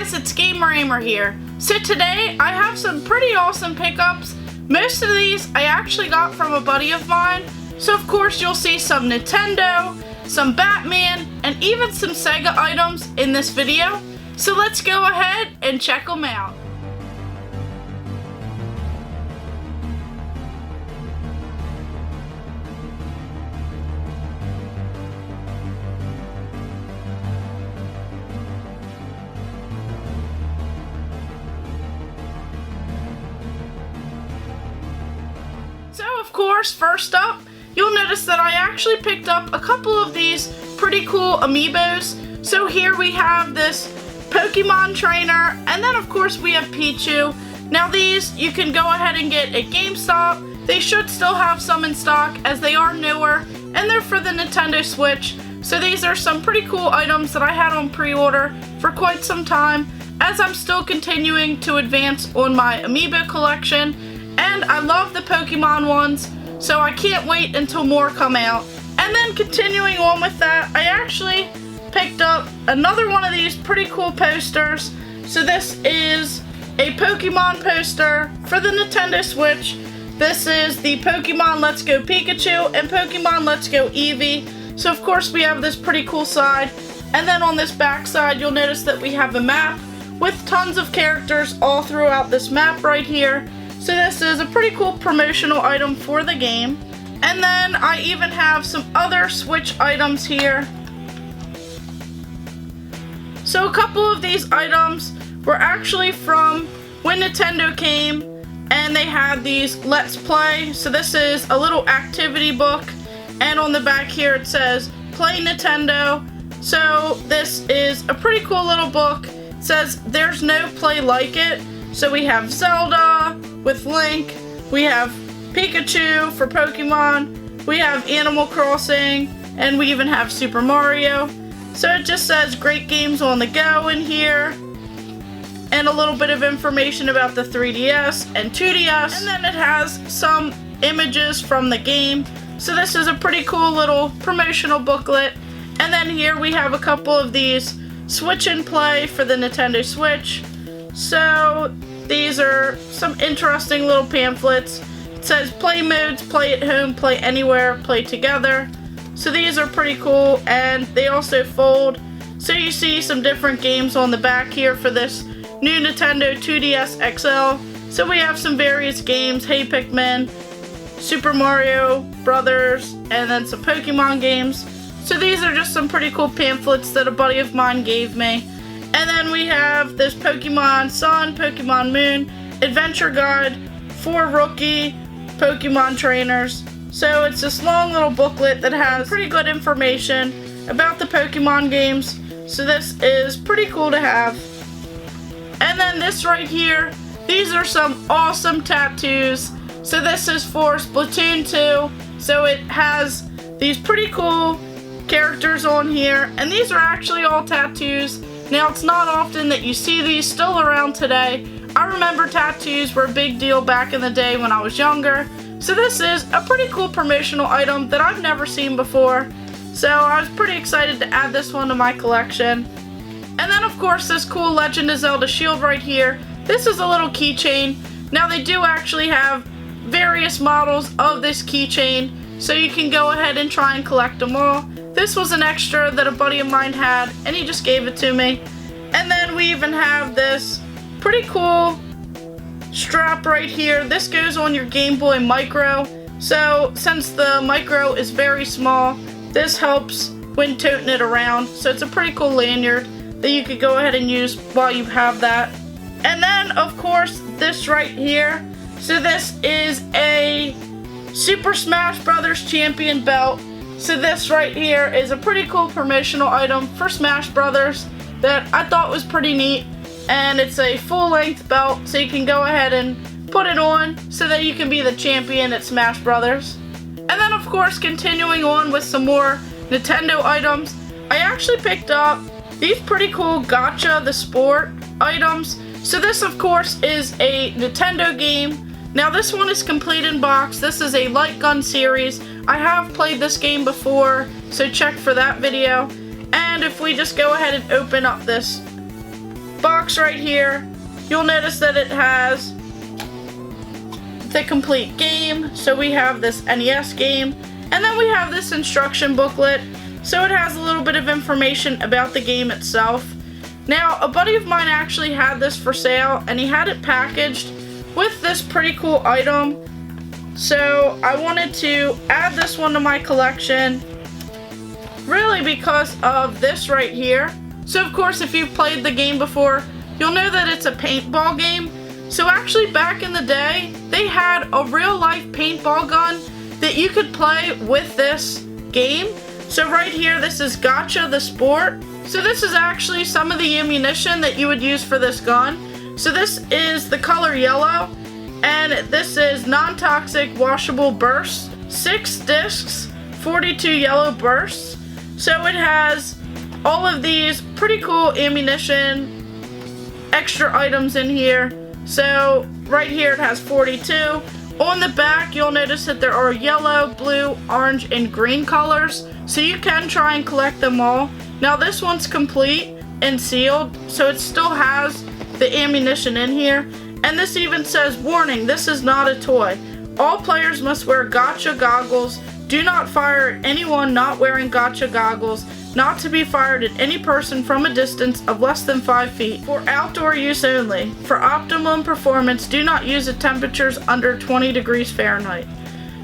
guys, it's Gamer Ahmer here. So today I have some pretty awesome pickups. Most of these I actually got from a buddy of mine. So of course you'll see some Nintendo, some Batman, and even some Sega items in this video. So let's go ahead and check them out. So of course, first up, you'll notice that I actually picked up a couple of these pretty cool Amiibos. So here we have this Pokemon trainer, and then of course we have Pichu. Now these you can go ahead and get at GameStop. They should still have some in stock as they are newer, and they're for the Nintendo Switch. So these are some pretty cool items that I had on pre-order for quite some time, as I'm still continuing to advance on my Amiibo collection. And I love the Pokemon ones, so I can't wait until more come out. And then continuing on with that, I actually picked up another one of these pretty cool posters. So this is a Pokemon poster for the Nintendo Switch. This is the Pokemon Let's Go Pikachu and Pokemon Let's Go Eevee. So of course we have this pretty cool side. And then on this back side, you'll notice that we have a map with tons of characters all throughout this map right here. So this is a pretty cool promotional item for the game. And then I even have some other Switch items here. So a couple of these items were actually from when Nintendo came, and they had these Let's Play. So this is a little activity book, and on the back here it says Play Nintendo. So this is a pretty cool little book. It says there's no play like it. So we have Zelda with Link, we have Pikachu for Pokemon, we have Animal Crossing, and we even have Super Mario. So it just says great games on the go in here, and a little bit of information about the 3DS and 2DS, and then it has some images from the game. So this is a pretty cool little promotional booklet. And then here we have a couple of these Switch and Play for the Nintendo Switch. So these are some interesting little pamphlets. It says play modes, play at home, play anywhere, play together. So these are pretty cool, and they also fold. So you see some different games on the back here for this new Nintendo 2DS XL. So we have some various games, Hey Pikmin, Super Mario Brothers, and then some Pokemon games. So these are just some pretty cool pamphlets that a buddy of mine gave me. And then we have this Pokemon Sun, Pokemon Moon Adventure Guide for rookie Pokemon trainers. So it's this long little booklet that has pretty good information about the Pokemon games. So this is pretty cool to have. And then this right here, these are some awesome tattoos. So this is for Splatoon 2. So it has these pretty cool characters on here, and these are actually all tattoos. Now, it's not often that you see these still around today. I remember tattoos were a big deal back in the day when I was younger. So this is a pretty cool promotional item that I've never seen before. So I was pretty excited to add this one to my collection. And then of course this cool Legend of Zelda shield right here. This is a little keychain. Now they do actually have various models of this keychain, so you can go ahead and try and collect them all. This was an extra that a buddy of mine had, and he just gave it to me. And then we even have this pretty cool strap right here. This goes on your Game Boy Micro. So since the Micro is very small, this helps when toting it around. So it's a pretty cool lanyard that you could go ahead and use while you have that. And then of course this right here. So this is a Super Smash Bros. Champion belt. So this right here is a pretty cool promotional item for Smash Brothers that I thought was pretty neat. And it's a full-length belt, so you can go ahead and put it on so that you can be the champion at Smash Brothers. And then of course, continuing on with some more Nintendo items, I actually picked up these pretty cool Gotcha the Sport items. So this of course is a Nintendo game. Now this one is complete in box. This is a light gun series. I have played this game before, so check for that video. And if we just go ahead and open up this box box right here, you'll notice that it has the complete game. So we have this NES game, and then we have this instruction booklet. So it has a little bit of information about the game itself. Now, a buddy of mine actually had this for sale, and he had it packaged with this pretty cool item. So I wanted to add this one to my collection, really because of this right here. So of course, if you've played the game before, you'll know that it's a paintball game. So actually back in the day, they had a real life paintball gun that you could play with this game. So right here, this is Gotcha the Sport. So this is actually some of the ammunition that you would use for this gun. So this is the color yellow, and this is non-toxic washable bursts, 6 discs, 42 yellow bursts. So it has all of these pretty cool ammunition, extra items in here. So right here it has 42. On the back, you'll notice that there are yellow, blue, orange, and green colors. So you can try and collect them all. Now this one's complete and sealed, so it still has the ammunition in here. And this even says, warning, this is not a toy. All players must wear gotcha goggles. Do not fire at anyone not wearing gotcha goggles. Not to be fired at any person from a distance of less than 5 feet. For outdoor use only. For optimum performance, do not use at temperatures under 20 degrees Fahrenheit.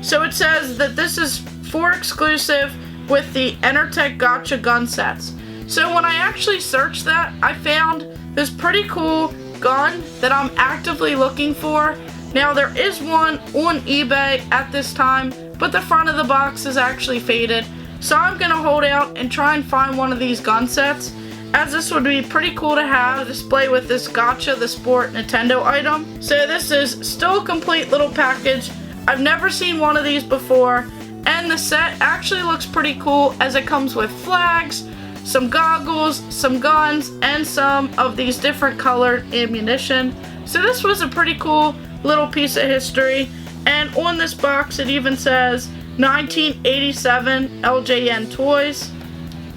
So it says that this is for exclusive with the Enertech Gotcha gun sets. So when I actually searched that, I found this pretty cool gun that I'm actively looking for. Now there is one on eBay at this time, but the front of the box is actually faded. So I'm gonna hold out and try and find one of these gun sets, as this would be pretty cool to have display with this Gotcha the Sport Nintendo item. So this is still a complete little package. I've never seen one of these before, and the set actually looks pretty cool as it comes with flags, some goggles, some guns, and some of these different colored ammunition. So this was a pretty cool little piece of history, and on this box it even says 1987 LJN Toys,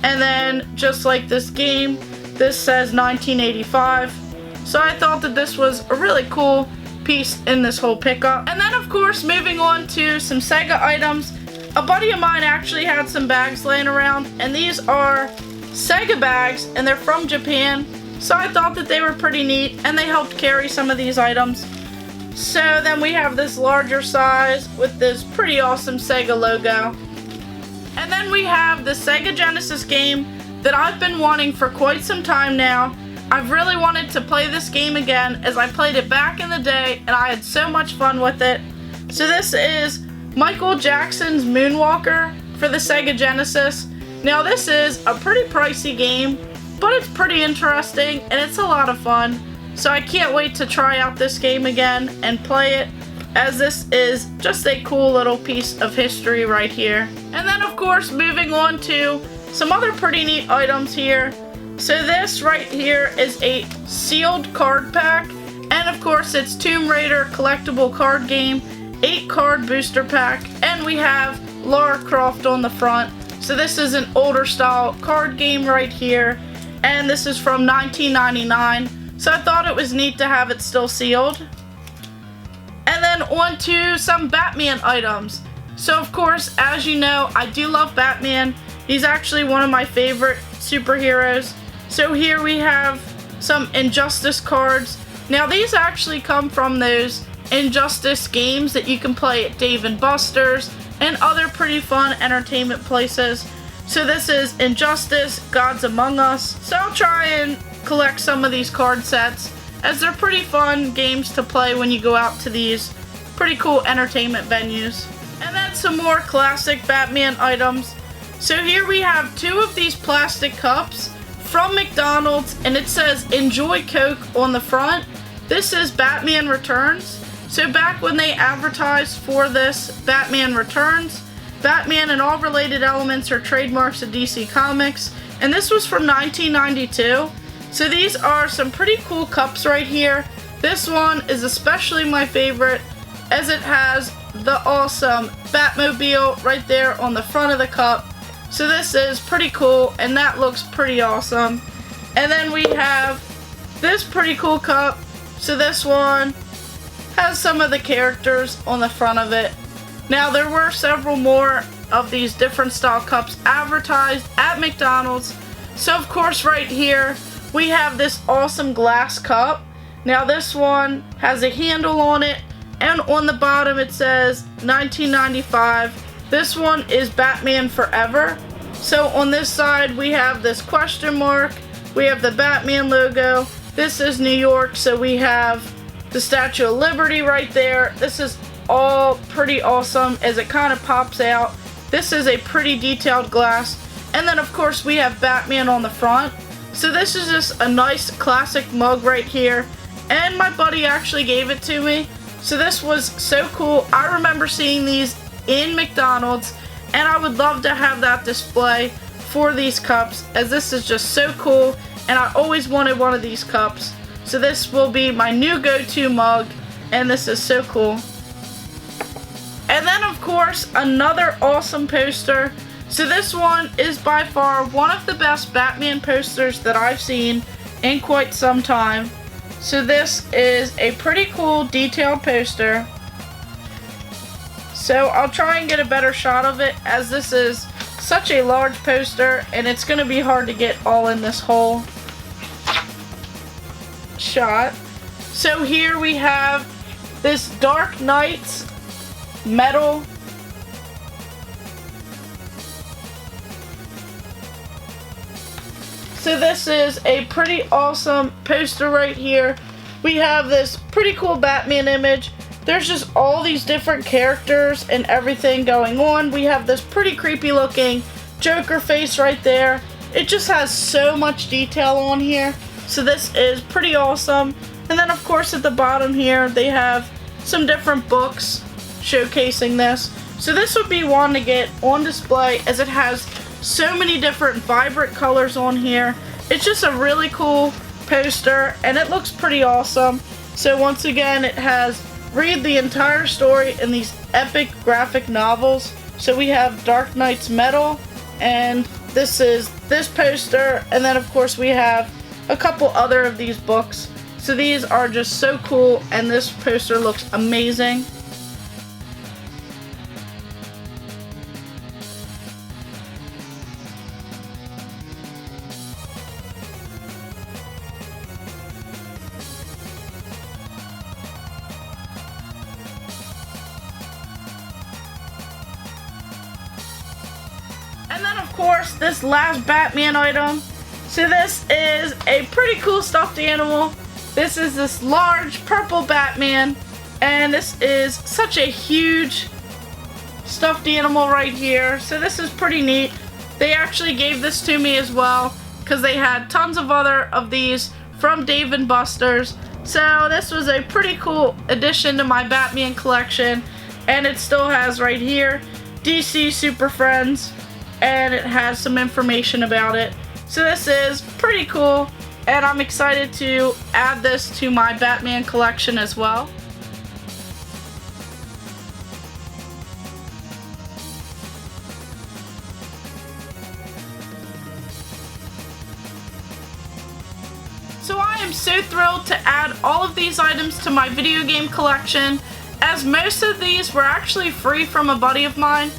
and then just like this game, this says 1985. So I thought that this was a really cool piece in this whole pickup. And then of course, moving on to some Sega items, a buddy of mine actually had some bags laying around, and these are Sega bags, and they're from Japan. So I thought that they were pretty neat, and they helped carry some of these items. So then we have this larger size with this pretty awesome Sega logo. And then we have the Sega Genesis game that I've been wanting for quite some time now. I've really wanted to play this game again, as I played it back in the day and I had so much fun with it. So this is Michael Jackson's Moonwalker for the Sega Genesis. Now this is a pretty pricey game, but it's pretty interesting and it's a lot of fun. So I can't wait to try out this game again and play it, as this is just a cool little piece of history right here. And then of course, moving on to some other pretty neat items here. So this right here is a sealed card pack, and of course it's Tomb Raider collectible card game, 8 card booster pack, and we have Lara Croft on the front. So this is an older style card game right here, and this is from 1999. So I thought it was neat to have it still sealed. And then on to some Batman items. So of course, as you know, I do love Batman. He's actually one of my favorite superheroes. So here we have some Injustice cards. Now these actually come from those Injustice games that you can play at Dave & Buster's and other pretty fun entertainment places. So this is Injustice, Gods Among Us. So I'll try and collect some of these card sets, as they're pretty fun games to play when you go out to these pretty cool entertainment venues. And then some more classic Batman items. So here we have 2 of these plastic cups from McDonald's, and it says Enjoy Coke on the front. This is Batman Returns. So back when they advertised for this Batman Returns, Batman and all related elements are trademarks of DC Comics, and this was from 1992. So these are some pretty cool cups right here. This one is especially my favorite, as it has the awesome Batmobile right there on the front of the cup. So this is pretty cool, and that looks pretty awesome. And then we have this pretty cool cup. So this one has some of the characters on the front of it. Now there were several more of these different style cups advertised at McDonald's. So of course right here we have this awesome glass cup. Now this one has a handle on it, and on the bottom it says 1995. This one is Batman Forever. So on this side we have this question mark, we have the Batman logo, this is New York, so we have the Statue of Liberty right there. This is all pretty awesome as it kind of pops out. This is a pretty detailed glass. And then of course we have Batman on the front. So this is just a nice classic mug right here. And my buddy actually gave it to me. So this was so cool. I remember seeing these in McDonald's, and I would love to have that display for these cups, as this is just so cool, and I always wanted one of these cups. So this will be my new go-to mug, and this is so cool. And then of course another awesome poster. So this one is by far one of the best Batman posters that I've seen in quite some time. So this is a pretty cool detailed poster. So I'll try and get a better shot of it, as this is such a large poster and it's going to be hard to get all in this whole shot. So here we have this Dark Knight's metal. So this is a pretty awesome poster right here. We have this pretty cool Batman image. There's just all these different characters and everything going on. We have this pretty creepy looking Joker face right there. It just has so much detail on here. So this is pretty awesome. And then of course at the bottom here they have some different books showcasing this. So this would be one to get on display, as it has so many different vibrant colors on here. It's just a really cool poster and it looks pretty awesome. So once again it has read the entire story in these epic graphic novels. So we have Dark Knight's Metal, and this is this poster, and then of course we have a couple other of these books. So these are just so cool and this poster looks amazing. And then of course this last Batman item. So this is a pretty cool stuffed animal. This is this large purple Batman, and this is such a huge stuffed animal right here. So this is pretty neat. They actually gave this to me as well, because they had tons of other of these from Dave & Buster's. So this was a pretty cool addition to my Batman collection, and it still has right here DC Super Friends, and it has some information about it. So this is pretty cool, and I'm excited to add this to my Batman collection as well. So I am so thrilled to add all of these items to my video game collection, as most of these were actually free from a buddy of mine.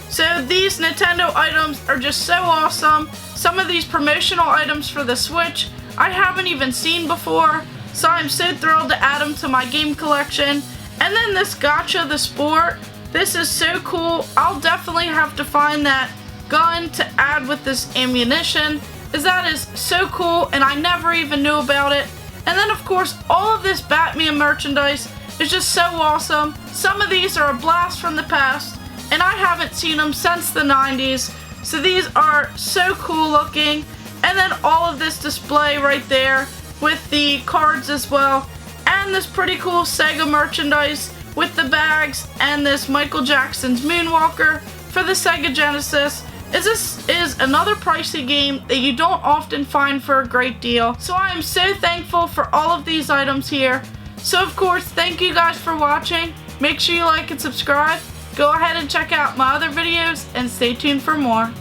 So these Nintendo items are just so awesome. Some of these promotional items for the Switch I haven't even seen before, so I'm so thrilled to add them to my game collection. And then this Gotcha the Sport, this is so cool. I'll definitely have to find that gun to add with this ammunition, as that is so cool and I never even knew about it. And then of course all of this Batman merchandise is just so awesome. Some of these are a blast from the past, and I haven't seen them since the 90s. So these are so cool looking. And then all of this display right there with the cards as well. And this pretty cool Sega merchandise with the bags, and this Michael Jackson's Moonwalker for the Sega Genesis. This is another pricey game that you don't often find for a great deal. So I am so thankful for all of these items here. So of course, thank you guys for watching. Make sure you like and subscribe. Go ahead and check out my other videos and stay tuned for more.